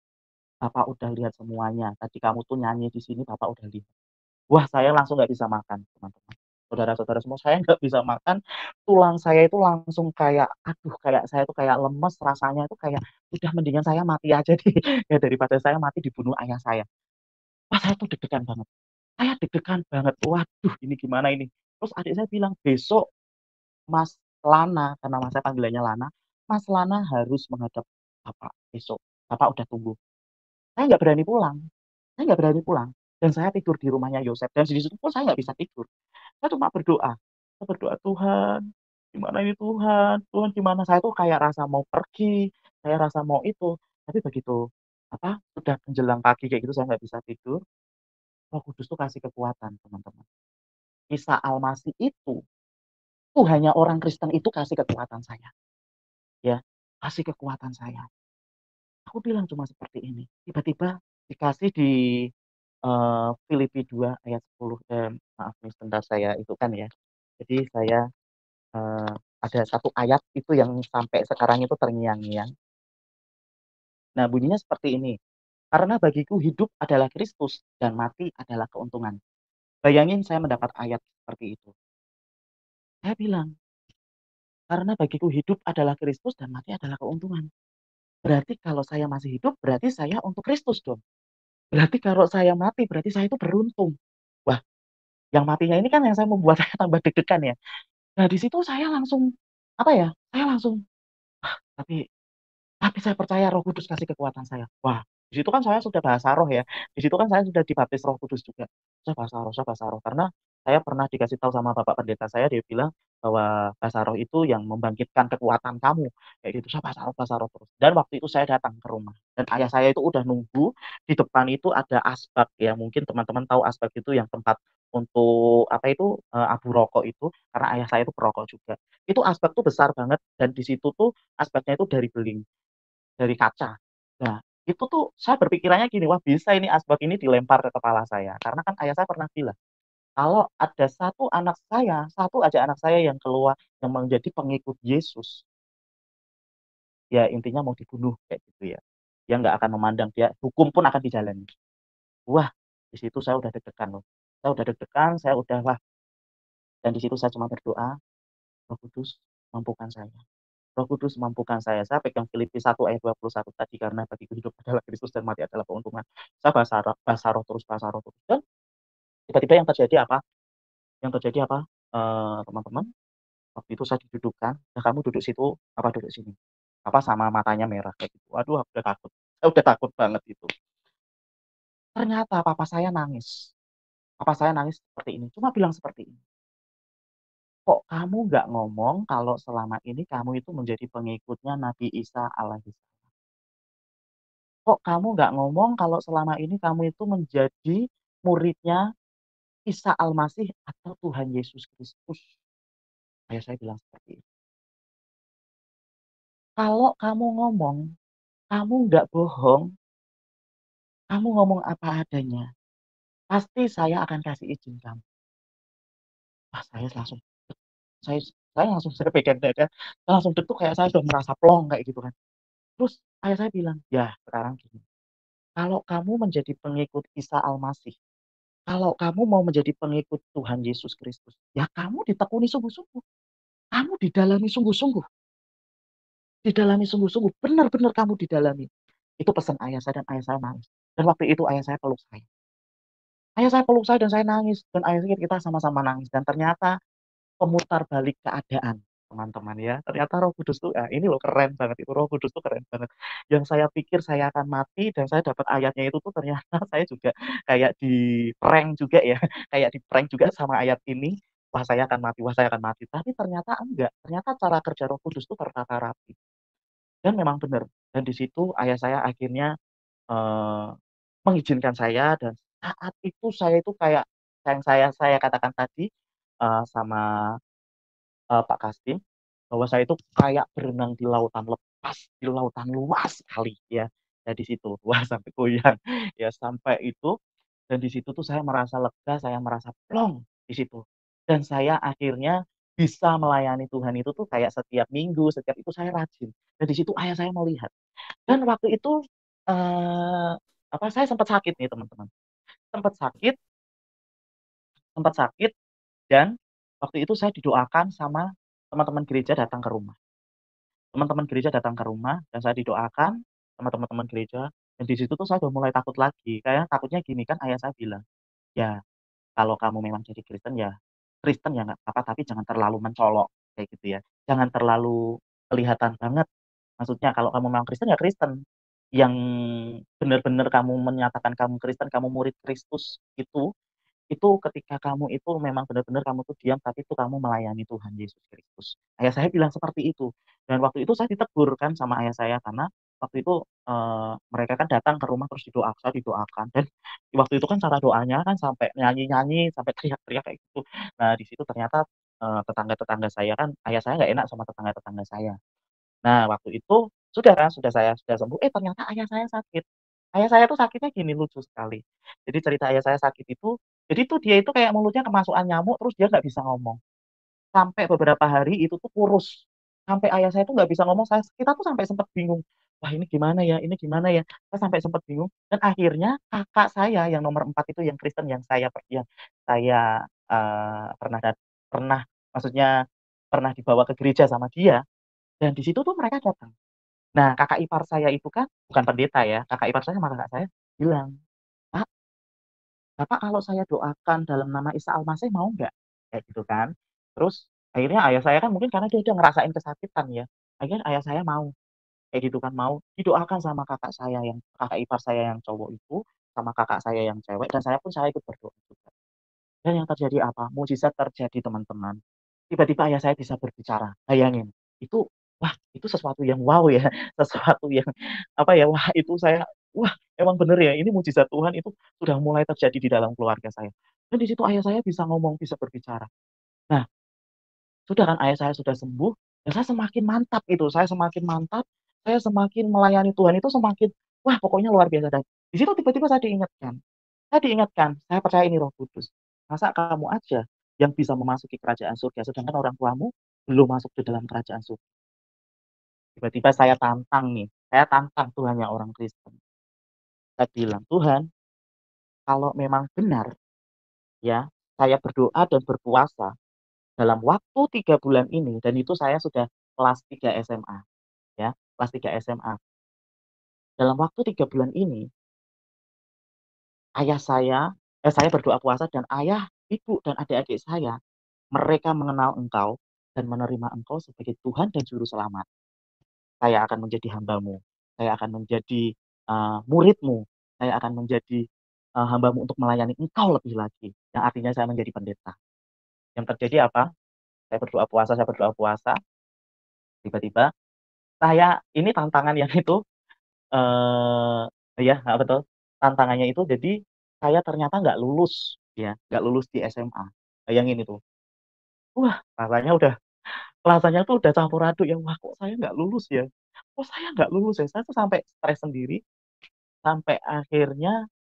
Bapak udah lihat semuanya. Tadi kamu tuh nyanyi di sini, Bapak udah lihat." Wah, saya langsung nggak bisa makan, teman-teman. Saudara-saudara semua, saya nggak bisa makan. Tulang saya itu langsung kayak, aduh, kayak saya tuh kayak lemes, rasanya itu kayak, udah mendingan saya mati aja deh, ya daripada saya mati dibunuh ayah saya. Wah, saya tuh deg-degan banget. Saya deg-degan banget. Waduh, ini gimana ini? Terus adik saya bilang, "Besok Mas Lana," karena mas saya panggilannya Lana, "Mas Lana harus menghadap Bapak besok. Bapak udah tunggu." Saya nggak berani pulang. Saya nggak berani pulang. Dan saya tidur di rumahnya Yosef. Dan di situ pun saya nggak bisa tidur. Saya cuma berdoa. Saya berdoa, "Tuhan, gimana ini Tuhan? Tuhan gimana?" Saya tuh kayak rasa mau pergi, saya rasa mau itu. Tapi begitu apa sudah menjelang pagi kayak gitu saya nggak bisa tidur. Roh Kudus tuh kasih kekuatan teman-teman. Isa Al-Masih itu hanya orang Kristen itu kasih kekuatan saya. Ya, kasih kekuatan saya. Aku bilang cuma seperti ini. Tiba-tiba dikasih di Filipi 2 ayat 10, maaf nih sebentar saya itu kan ya. Jadi saya ada satu ayat itu yang sampai sekarang itu terngiang-ngiang. Nah, bunyinya seperti ini. Karena bagiku hidup adalah Kristus dan mati adalah keuntungan. Bayangin saya mendapat ayat seperti itu. Saya bilang, karena bagiku hidup adalah Kristus dan mati adalah keuntungan. Berarti kalau saya masih hidup, berarti saya untuk Kristus dong. Berarti kalau saya mati, berarti saya itu beruntung. Wah, yang matinya ini kan yang saya membuat saya tambah deg-degan ya. Nah, di situ saya langsung, apa ya, saya langsung, tapi saya percaya Roh Kudus kasih kekuatan saya. Wah, di situ kan saya sudah bahasa roh ya. Di situ kan saya sudah dibaptis Roh Kudus juga. Saya bahasa roh. Karena saya pernah dikasih tahu sama Bapak Pendeta saya, dia bilang bahwa bahasa roh itu yang membangkitkan kekuatan kamu. Kayak gitu, saya bahasa roh terus. Dan waktu itu saya datang ke rumah. Dan ayah saya itu udah nunggu, di depan itu ada asbak ya. Mungkin teman-teman tahu asbak itu yang tempat untuk apa itu abu rokok itu, karena ayah saya itu perokok juga. Itu asbak tuh besar banget dan di situ tuh asbaknya itu dari beling, dari kaca. Nah, itu tuh saya berpikirannya gini, wah bisa ini asbak ini dilempar ke kepala saya. Karena kan ayah saya pernah bilang, kalau ada satu aja anak saya yang keluar yang menjadi pengikut Yesus, ya intinya mau dibunuh kayak gitu ya. Dia nggak akan memandang, dia hukum pun akan dijalani. Wah, di situ saya udah deg-degan loh. Saya udah deg-degan, saya udah wah, dan di situ saya cuma berdoa, Roh Kudus mampukan saya. Roh Kudus mampukan saya. Saya pegang Filipi 1 ayat 21 tadi, karena bagiku hidup adalah Kristus dan mati adalah keuntungan. Saya bahasa roh terus. Dan tiba-tiba yang terjadi apa? Yang terjadi apa? Teman-teman, waktu itu saya didudukkan, "Nah, kamu duduk situ, apa duduk sini." Apa sama matanya merah kayak gitu. Waduh, aku udah takut. Saya udah takut banget itu. Ternyata papa saya nangis. Papa saya nangis seperti ini, cuma bilang seperti ini, "Kok kamu nggak ngomong kalau selama ini kamu itu menjadi pengikutnya Nabi Isa alaihissalam? Kok kamu nggak ngomong kalau selama ini kamu itu menjadi muridnya Isa Al-Masih atau Tuhan Yesus Kristus?" Ayah saya bilang seperti itu. "Kalau kamu ngomong, kamu nggak bohong, kamu ngomong apa adanya, pasti saya akan kasih izin kamu." Wah, saya saya pegang dada, saya langsung deg tuh kayak saya udah merasa plong kayak gitu kan. Terus ayah saya bilang, "Ya sekarang gini, kalau kamu menjadi pengikut Isa Al-Masih, kalau kamu mau menjadi pengikut Tuhan Yesus Kristus, ya kamu ditekuni sungguh-sungguh, kamu didalami sungguh-sungguh, didalami sungguh-sungguh, benar-benar kamu didalami." Itu pesan ayah saya dan ayah saya nangis. Dan waktu itu ayah saya peluk saya. Ayah saya peluk saya dan saya nangis dan ayah saya kita sama-sama nangis dan ternyata pemutar balik keadaan, teman-teman ya. Ternyata Roh Kudus tuh, ini loh keren banget itu, Roh Kudus tuh keren banget. Yang saya pikir saya akan mati dan saya dapat ayatnya itu tuh ternyata saya juga kayak di-prank juga ya, kayak di-prank juga sama ayat ini, wah saya akan mati, wah saya akan mati. Tapi ternyata enggak, ternyata cara kerja Roh Kudus tuh tertata rapi. Dan memang benar, dan di situ ayah saya akhirnya, eee, mengizinkan saya dan saat itu saya itu kayak yang saya katakan tadi, sama Pak Kastim, bahwa saya itu kayak berenang di lautan lepas, di lautan luas sekali ya. Ya di situ, wah sampai goyang, ya sampai itu, dan di situ tuh saya merasa lega, saya merasa plong di situ. Dan saya akhirnya bisa melayani Tuhan itu tuh kayak setiap minggu, setiap itu saya rajin. Dan di situ ayah saya melihat. Dan waktu itu, eee, saya sempat sakit nih teman-teman, sempat sakit sempat sakit dan waktu itu saya didoakan sama teman-teman gereja datang ke rumah. Teman-teman gereja datang ke rumah dan saya didoakan sama teman-teman gereja, dan di situ tuh saya udah mulai takut lagi, kayak takutnya gini, kan ayah saya bilang, "Ya kalau kamu memang jadi Kristen ya nggak apa-apa, tapi jangan terlalu mencolok," kayak gitu ya. "Jangan terlalu kelihatan banget, maksudnya kalau kamu memang Kristen ya Kristen, yang bener-bener kamu menyatakan kamu Kristen, kamu murid Kristus itu ketika kamu itu memang benar-benar kamu tuh diam, tapi itu kamu melayani Tuhan Yesus Kristus." Ayah saya bilang seperti itu. Dan waktu itu saya ditegur kan sama ayah saya karena waktu itu, mereka kan datang ke rumah terus saya didoakan dan waktu itu kan cara doanya kan sampai nyanyi-nyanyi, sampai teriak-teriak kayak gitu. Nah di situ ternyata, tetangga-tetangga saya kan ayah saya nggak enak sama tetangga-tetangga saya. Nah, waktu itu sudah kan, sudah sembuh, ternyata ayah saya sakit. Ayah saya tuh sakitnya gini, lucu sekali. Jadi cerita ayah saya sakit itu, jadi tuh dia itu kayak mulutnya kemasukan nyamuk, terus dia nggak bisa ngomong. Sampai beberapa hari itu tuh kurus. Sampai ayah saya tuh nggak bisa ngomong, kita tuh sampai sempet bingung, "Wah ini gimana ya ini gimana ya?" Saya sampai sempet bingung, dan akhirnya kakak saya yang nomor 4 itu yang Kristen yang saya, pernah maksudnya pernah dibawa ke gereja sama dia, dan di situ tuh mereka datang. Nah, kakak ipar saya itu kan bukan pendeta ya, kakak ipar saya sama kakak saya bilang, "Pak, Bapak kalau saya doakan dalam nama Isa Al-Masih mau nggak?" Kayak gitu kan. Terus akhirnya ayah saya kan mungkin karena dia udah ngerasain kesakitan ya, akhirnya ayah saya mau, kayak gitu kan, mau didoakan sama kakak ipar saya yang cowok itu, sama kakak saya yang cewek, dan saya ikut berdoa juga. Dan yang terjadi apa? Mukjizat terjadi, teman-teman. Tiba-tiba ayah saya bisa berbicara, bayangin. Itu, wah, itu sesuatu yang wow ya, sesuatu yang, apa ya, wah itu saya, wah emang bener ya, ini mukjizat Tuhan itu sudah mulai terjadi di dalam keluarga saya. Dan di situ ayah saya bisa ngomong, bisa berbicara. Nah, sudah kan ayah saya sudah sembuh, dan saya semakin mantap itu, saya semakin mantap, saya semakin melayani Tuhan itu semakin, wah pokoknya luar biasa. Dan di situ tiba-tiba saya diingatkan, saya percaya ini Roh Kudus. Masa kamu aja yang bisa memasuki kerajaan surga, sedangkan orang tuamu belum masuk ke dalam kerajaan surga. Tiba-tiba saya tantang Tuhannya orang Kristen. Saya bilang, "Tuhan, kalau memang benar ya, saya berdoa dan berpuasa dalam waktu 3 bulan ini," dan itu saya sudah kelas 3 SMA ya, kelas 3 SMA. "Dalam waktu 3 bulan ini, ayah saya berdoa puasa dan ayah, ibu, dan adik-adik saya, mereka mengenal Engkau dan menerima Engkau sebagai Tuhan dan Juru Selamat. Saya akan menjadi hamba-Mu, saya akan menjadi, murid-Mu, saya akan menjadi, hamba-Mu untuk melayani Engkau lebih lagi," yang artinya saya menjadi pendeta. Yang terjadi apa? Saya berdoa puasa, tiba-tiba ini tantangan yang itu, iya, heeh, betul. Tantangannya itu jadi saya ternyata nggak lulus ya, nggak lulus di SMA. Bayangin itu. Wah, rasanya tuh udah campur aduk ya, "Wah, kok saya nggak lulus ya? Kok saya nggak lulus ya?" Saya tuh sampai stres sendiri, sampai akhirnya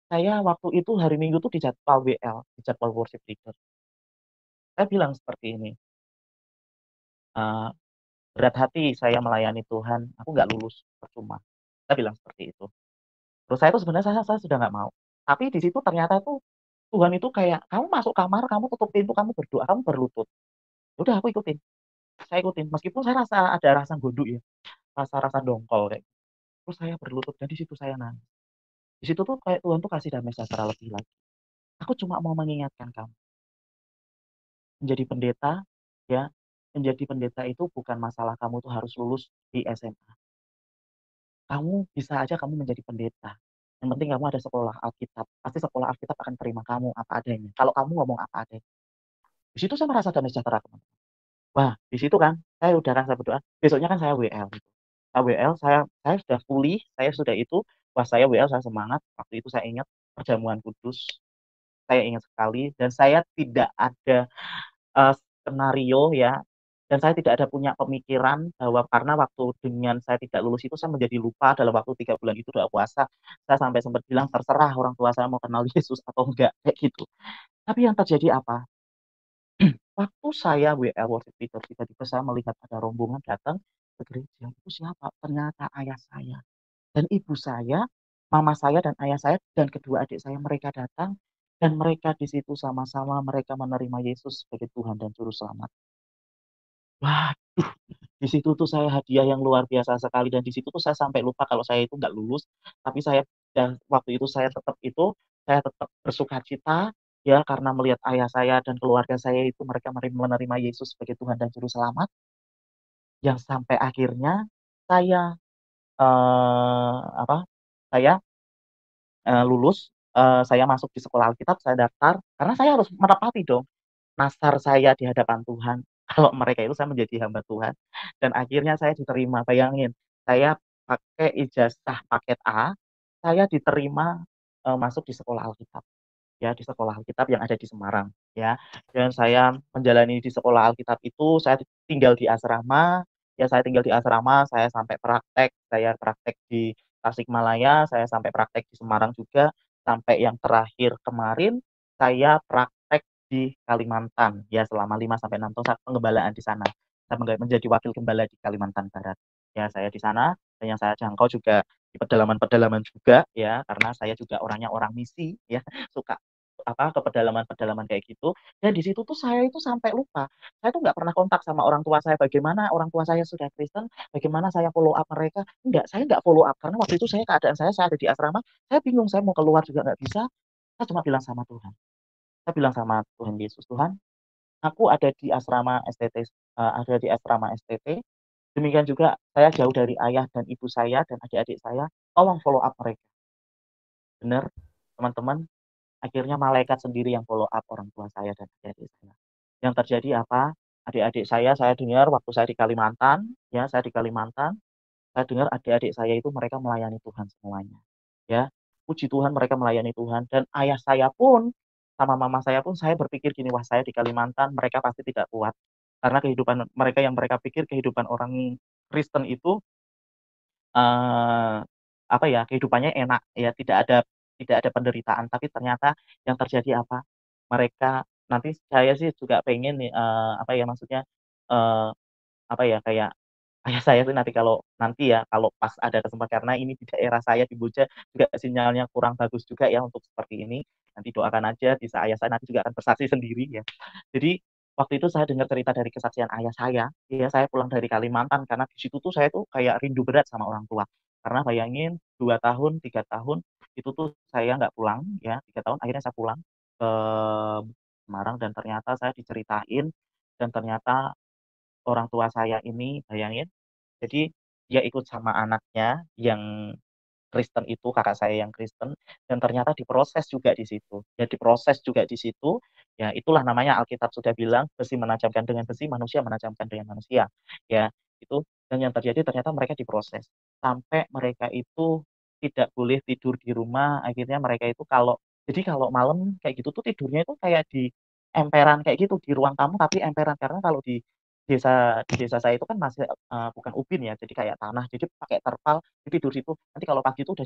saya waktu itu hari Minggu tuh dijadwal WL, dijadwal worship leader. Saya bilang seperti ini, eee, "Berat hati saya melayani Tuhan, aku nggak lulus, percuma." Saya bilang seperti itu. Terus saya tuh sebenarnya saya sudah nggak mau. Tapi di situ ternyata tuh Tuhan itu kayak, "Kamu masuk kamar, kamu tutup pintu, kamu berdoa, kamu berlutut." Ya udah aku ikutin, saya ikutin. Meskipun saya ada rasa gondok ya, rasa-rasa dongkol kayak gitu. Terus saya berlutut dan di situ saya nangis. Di situ tuh kayak Tuhan tuh kasih damai sejahtera lebih lagi. "Aku cuma mau mengingatkan kamu, menjadi pendeta ya, menjadi pendeta itu bukan masalah kamu tuh harus lulus di SMA. Kamu bisa aja kamu menjadi pendeta. Yang penting kamu ada sekolah Alkitab. Pasti sekolah Alkitab akan terima kamu apa adanya. Kalau kamu ngomong apa adanya." Di situ saya merasa damai sejahtera, teman. Wah, di situ kan, saya berdoa, besoknya kan saya WL gitu. Saya WL, saya sudah pulih, saya sudah itu, wah saya WL, saya semangat, waktu itu saya ingat perjamuan kudus, saya ingat sekali dan saya tidak ada, eee, skenario ya, dan saya tidak ada punya pemikiran bahwa karena waktu dengan saya tidak lulus itu saya menjadi lupa dalam waktu 3 bulan itu doa puasa, saya sampai sempat bilang, "Terserah orang tua saya mau kenal Yesus atau enggak," kayak gitu. Tapi yang terjadi apa? Waktu saya WA worship leader, tiba-tiba saya melihat ada rombongan datang ke gereja, itu siapa? Ternyata ayah saya dan ibu saya, mama saya dan ayah saya dan kedua adik saya, mereka datang dan mereka di situ sama-sama mereka menerima Yesus sebagai Tuhan dan Juru Selamat. Wah, di situ tuh saya hadiah yang luar biasa sekali dan di situ tuh saya sampai lupa kalau saya itu nggak lulus, tapi dan waktu itu saya tetap bersukacita, ya karena melihat ayah saya dan keluarga saya itu mereka menerima Yesus sebagai Tuhan dan Juru Selamat, yang sampai akhirnya saya, apa, saya, lulus, saya masuk di sekolah Alkitab, saya daftar, karena saya harus menepati dong nasar saya di hadapan Tuhan, kalau mereka itu saya menjadi hamba Tuhan, dan akhirnya saya diterima. Bayangin, saya pakai ijazah paket A, saya diterima, masuk di sekolah Alkitab, ya, di sekolah Alkitab yang ada di Semarang, ya. Dan saya menjalani di sekolah Alkitab itu, saya tinggal di asrama, ya saya tinggal di asrama, saya praktek di Tasikmalaya, saya sampai praktek di Semarang juga, sampai yang terakhir kemarin, saya praktek di Kalimantan, ya selama 5 sampai 6 tahun saya pengembalaan di sana. Saya menjadi wakil gembala di Kalimantan Barat. Ya saya di sana, dan yang saya jangkau juga di pedalaman-pedalaman juga ya, karena saya juga orangnya orang misi ya, suka ke pedalaman-pedalaman kayak gitu, dan di situ tuh saya itu sampai lupa, saya tuh nggak pernah kontak sama orang tua saya, bagaimana orang tua saya sudah Kristen, bagaimana saya follow up mereka, enggak, saya nggak follow up, karena waktu itu keadaan saya ada di asrama, saya bingung, saya mau keluar juga nggak bisa, saya cuma bilang sama Tuhan, saya bilang sama Tuhan Yesus, "Tuhan, aku ada di asrama STT, demikian juga saya jauh dari ayah dan ibu saya dan adik-adik saya, tolong follow up mereka." Bener, teman-teman, akhirnya malaikat sendiri yang follow up orang tua saya dan adik-adik saya. Yang terjadi apa? Adik-adik saya dengar waktu saya di Kalimantan, ya, saya di Kalimantan, saya dengar adik-adik saya itu mereka melayani Tuhan semuanya, ya. Puji Tuhan mereka melayani Tuhan dan ayah saya pun, sama mama saya pun saya berpikir gini, "Wah, saya di Kalimantan mereka pasti tidak kuat." Karena kehidupan mereka yang mereka pikir kehidupan orang Kristen itu, eee, apa ya, kehidupannya enak ya, tidak ada penderitaan, tapi ternyata yang terjadi apa? mereka nanti saya sih juga pengen nih, apa ya, maksudnya, eee, apa ya, kayak ayah saya tuh nanti ya, kalau pas ada kesempatan karena ini di daerah saya di Boja juga sinyalnya kurang bagus juga ya untuk seperti ini. Nanti doakan aja bisa ayah saya nanti juga akan bersaksi sendiri ya. Jadi waktu itu saya dengar cerita dari kesaksian ayah saya pulang dari Kalimantan karena di situ tuh saya tuh kayak rindu berat sama orang tua. Karena bayangin 2 tahun, 3 tahun itu tuh saya nggak pulang ya, 3 tahun akhirnya saya pulang ke Semarang dan ternyata saya diceritain dan ternyata orang tua saya ini bayangin, jadi dia ikut sama anaknya yang Kristen itu, kakak saya yang Kristen, dan ternyata diproses juga di situ. Ya diproses juga di situ, ya itulah namanya Alkitab sudah bilang, besi menajamkan dengan besi, manusia menajamkan dengan manusia. Ya, itu dan yang terjadi ternyata mereka diproses. Sampai mereka itu tidak boleh tidur di rumah, akhirnya mereka itu kalau malam kayak gitu tuh tidurnya itu kayak di emperan kayak gitu, di ruang tamu tapi emperan. Karena kalau di desa saya itu kan masih, bukan ubin ya, jadi kayak tanah, jadi pakai terpal, dia tidur situ. Nanti kalau pagi itu udah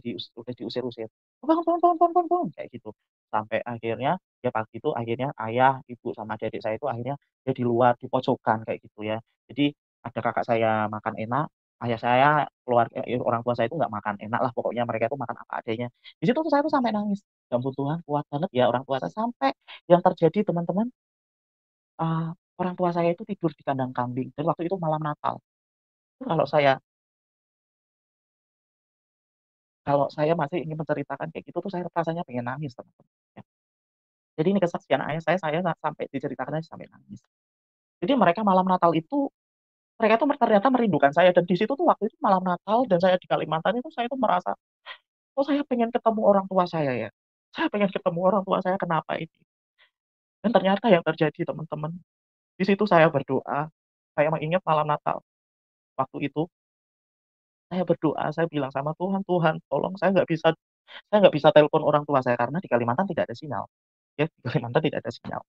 diusir-usir, "Bangun bangun bangun bangun bangun bangun!" Kayak gitu. Sampai akhirnya ya pagi itu akhirnya ayah, ibu, sama adik-adik saya itu akhirnya ya di luar, di pojokan kayak gitu ya. Jadi ada kakak saya makan enak, ayah saya, orang tua saya itu nggak makan enak lah, pokoknya mereka itu makan apa adanya. Di situ tuh saya tuh sampai nangis, ya ampun Tuhan kuat banget ya orang tua saya, sampai yang terjadi teman-teman, orang tua saya itu tidur di kandang kambing dan waktu itu malam Natal. Itu kalau saya masih ingin menceritakan kayak gitu tuh saya rasanya pengen nangis, teman-teman, ya. Jadi ini kesaksian ayah saya sampai diceritakan aja sampai nangis. Jadi mereka malam Natal itu, mereka tuh ternyata merindukan saya dan di situ tuh waktu itu malam Natal dan saya di Kalimantan itu saya tuh merasa, "Oh saya pengen ketemu orang tua saya ya. Saya pengen ketemu orang tua saya kenapa ini?" Dan ternyata yang terjadi teman-teman, di situ saya berdoa, saya mengingat malam Natal, waktu itu saya berdoa, saya bilang sama Tuhan, "Tuhan tolong saya nggak bisa telepon orang tua saya karena di Kalimantan tidak ada sinyal, ya di Kalimantan tidak ada sinyal.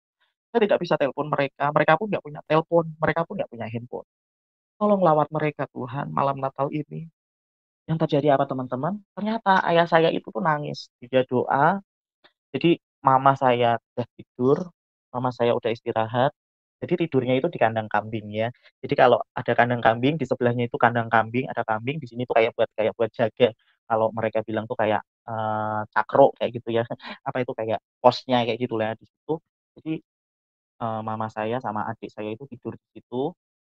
Saya tidak bisa telepon mereka, mereka pun nggak punya telepon, mereka pun nggak punya handphone. Tolong lawat mereka Tuhan malam Natal ini." Yang terjadi apa teman-teman? Ternyata ayah saya itu tuh nangis, dia doa, jadi mama saya udah tidur, mama saya udah istirahat, jadi tidurnya itu di kandang kambing ya. Jadi kalau ada kandang kambing, di sebelahnya itu kandang kambing, ada kambing, di sini tuh kayak buat jaga. Kalau mereka bilang tuh kayak, cakro kayak gitu ya, apa itu, kayak posnya kayak gitulah di situ. Jadi, mama saya sama adik saya itu tidur di situ.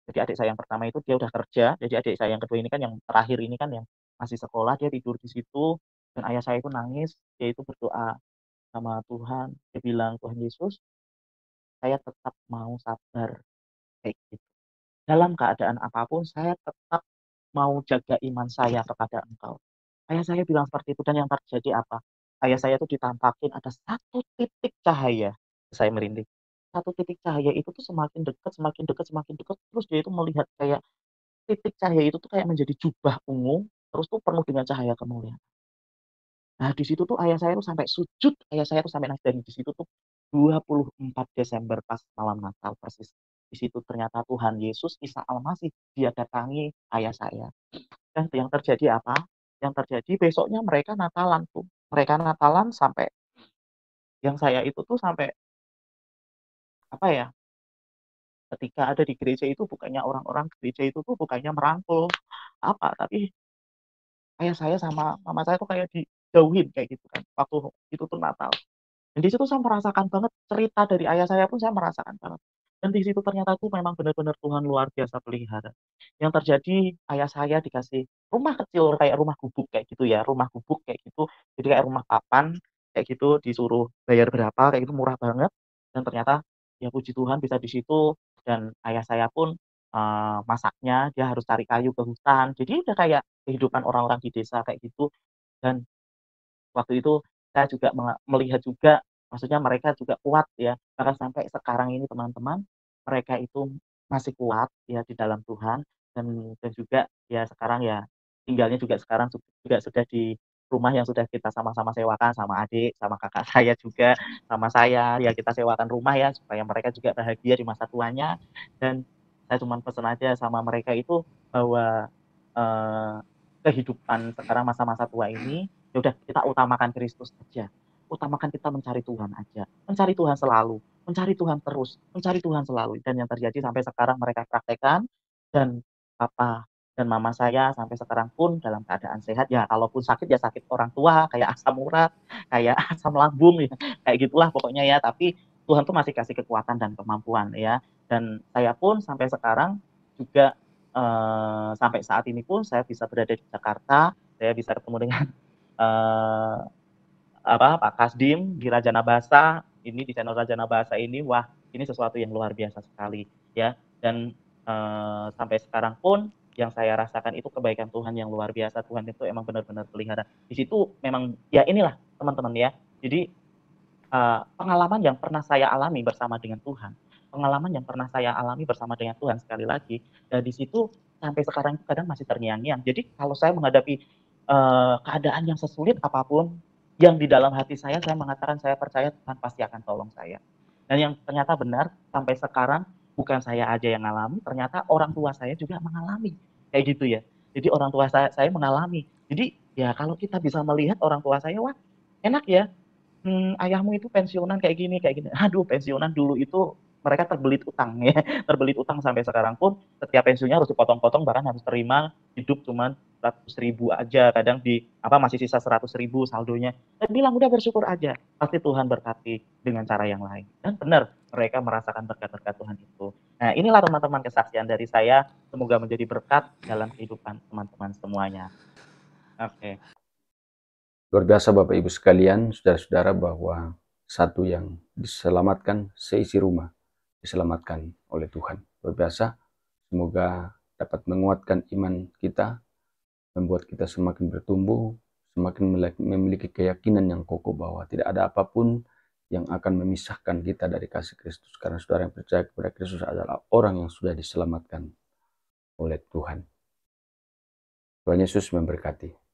Jadi adik saya yang pertama itu dia udah kerja, jadi adik saya yang kedua ini kan yang terakhir ini kan yang masih sekolah, dia tidur di situ dan ayah saya itu nangis, dia itu berdoa sama Tuhan, dia bilang, "Tuhan Yesus, saya tetap mau sabar," kayak gitu. "Dalam keadaan apapun saya tetap mau jaga iman saya kepada Engkau." Ayah saya bilang seperti itu dan yang terjadi apa? Ayah saya tuh ditampakin ada satu titik cahaya, saya merinding. Satu titik cahaya itu tuh semakin dekat semakin dekat semakin dekat, terus dia itu melihat kayak titik cahaya itu tuh kayak menjadi jubah ungu, terus tuh penuh dengan cahaya kemuliaan. Nah, di situ tuh ayah saya tuh sampai sujud, ayah saya tuh sampai nangis dan di situ tuh 24 Desember pas malam Natal persis. Di situ ternyata Tuhan Yesus, Isa Almasih, dia datangi ayah saya. Dan yang terjadi apa? Yang terjadi besoknya mereka Natalan tuh. Mereka Natalan sampai yang saya itu tuh sampai, apa ya, ketika ada di gereja itu bukannya orang-orang gereja itu tuh bukannya merangkul, apa, tapi ayah saya sama mama saya tuh kayak dijauhin kayak gitu kan, waktu itu tuh Natal. Dan di situ saya merasakan banget cerita dari ayah saya pun saya merasakan banget. Dan di situ ternyata tuh memang benar-benar Tuhan luar biasa pelihara. Yang terjadi ayah saya dikasih rumah kecil kayak rumah gubuk kayak gitu ya, rumah gubuk kayak gitu. Jadi kayak rumah papan kayak gitu, disuruh bayar berapa kayak gitu, murah banget. Dan ternyata ya puji Tuhan bisa di situ dan ayah saya pun, masaknya dia harus cari kayu ke hutan. Jadi udah kayak kehidupan orang-orang di desa kayak gitu dan waktu itu saya juga melihat juga, maksudnya mereka juga kuat ya, bahkan sampai sekarang ini teman-teman, mereka itu masih kuat ya di dalam Tuhan dan juga ya sekarang ya tinggalnya juga sekarang juga sudah di rumah yang sudah kita sama-sama sewakan sama adik, sama kakak saya juga, sama saya, ya kita sewakan rumah ya supaya mereka juga bahagia di masa tuanya dan saya cuman pesen aja sama mereka itu bahwa, eee, kehidupan sekarang masa-masa tua ini ya udah kita utamakan Kristus aja. utamakan kita mencari Tuhan aja, mencari Tuhan selalu, mencari Tuhan terus, mencari Tuhan selalu. Dan yang terjadi sampai sekarang mereka praktekkan, dan papa dan mama saya sampai sekarang pun dalam keadaan sehat. Ya kalaupun sakit ya sakit orang tua, kayak asam urat, kayak asam lambung ya, kayak gitulah pokoknya ya. Tapi Tuhan tuh masih kasih kekuatan dan kemampuan ya. Dan saya pun sampai sekarang juga, sampai saat ini pun saya bisa berada di Jakarta, saya bisa ketemu dengan, eee, Pak Kasdim di Rajana Basa, ini di channel Rajana Basa ini, wah ini sesuatu yang luar biasa sekali ya. Dan, sampai sekarang pun yang saya rasakan itu kebaikan Tuhan yang luar biasa. Tuhan itu emang benar-benar pelihara. Di situ memang ya inilah teman-teman ya, jadi pengalaman yang pernah saya alami bersama dengan Tuhan, pengalaman yang pernah saya alami bersama dengan Tuhan sekali lagi, di situ sampai sekarang itu kadang masih terngiang-ngiang. Jadi kalau saya menghadapi, keadaan yang sesulit apapun, yang di dalam hati saya mengatakan saya percaya Tuhan pasti akan tolong saya. Dan yang ternyata benar sampai sekarang bukan saya aja yang ngalami, ternyata orang tua saya juga mengalami, kayak gitu ya. Jadi orang tua saya mengalami. Jadi ya kalau kita bisa melihat orang tua saya, wah enak ya, ayahmu itu pensiunan kayak gini kayak gini. Aduh pensiunan dulu itu mereka terbelit utang ya, terbelit utang sampai sekarang pun setiap pensiunnya harus dipotong-potong, bahkan harus terima hidup cuman 100.000 aja, kadang masih sisa 100.000 saldonya. Saya bilang, "Udah bersyukur aja, pasti Tuhan berkati dengan cara yang lain." Dan benar, mereka merasakan berkat-berkat Tuhan itu. Nah inilah teman-teman kesaksian dari saya, semoga menjadi berkat dalam kehidupan teman-teman semuanya. Oke. Luar biasa Bapak Ibu sekalian, saudara-saudara, bahwa satu yang diselamatkan seisi rumah, diselamatkan oleh Tuhan. Luar biasa, semoga dapat menguatkan iman kita, membuat kita semakin bertumbuh, semakin memiliki keyakinan yang kokoh bahwa tidak ada apapun yang akan memisahkan kita dari kasih Kristus. Karena saudara yang percaya kepada Kristus adalah orang yang sudah diselamatkan oleh Tuhan. Tuhan Yesus memberkati.